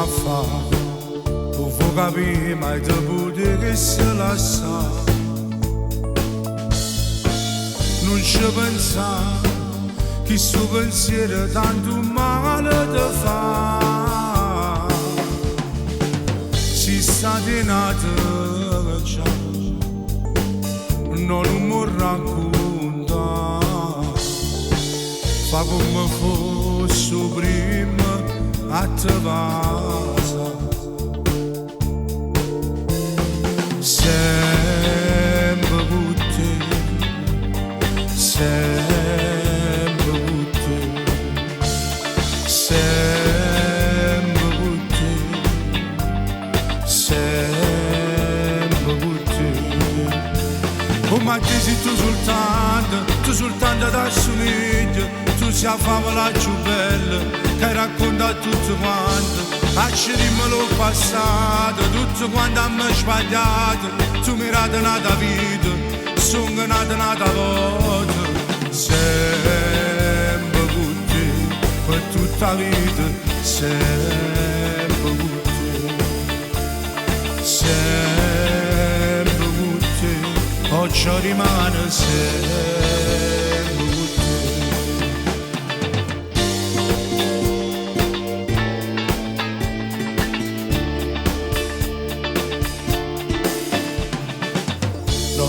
a fa, tu vuoi capire mai te puoi che si lascia. Non ci pensare che suo pensiero tanto male te fa. Si sta di nato già, non mi racconta, fa come fosse prima a te vasa. Sempre con te, sempre con te, sempre con te, sempre con te. Come ti sei tu soltanto da somiglia, tu sei la favola più bella che racconta a tutti quanti. Accerimmelo passato, tutto quanto abbiamo sbagliato. Tu mi rata nata vita, sono nata volta. Sempre con te, per tutta la vita. Sempre con te, sempre con te. Oggi rimane sempre con te.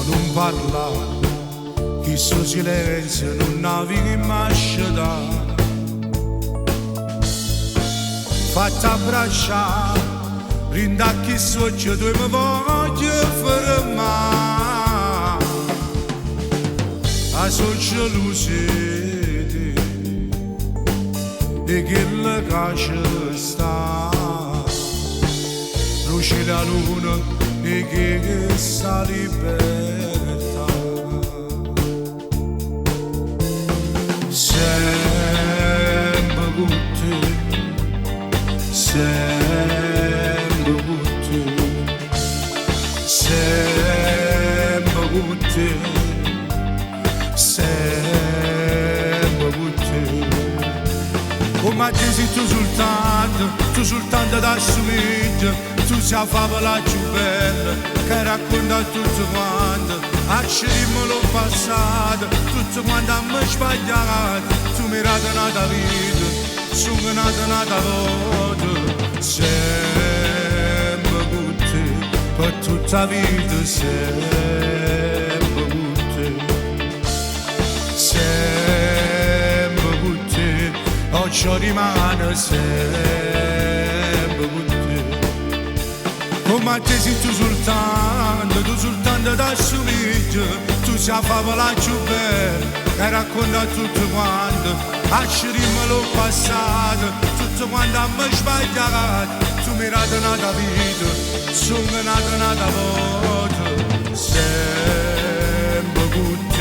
Non parla, che suo silenzio non avevi mai scedato. Fatti abbracciare, rinda che soggia tu mi voglio fermare. A soggia lucidi e che la caccia sta. Luce la luna e che sa libertà. Sempre con te, sempre con te, sempre con te, sempre con te. Come ti sei tu soltanto da somiglia. Tu sei la favola più bella che racconta a tutti quanti. Accerimmelo passato, tutto quanto abbiamo sbagliato. Tu mi rata nata vita, sono nata volta. Sempre con te, per tutta la vita. Sempre con te, sempre con te. Oggi rimane sempre con te. Come ti sei tu soltanto da somiglia. Tu sei la favola più bella che racconta a tutti quanti. Accerimmelo passato, tutto quanto abbiamo sbagliato. Tu mi rata nata vita, sono nata volta. Sempre con te.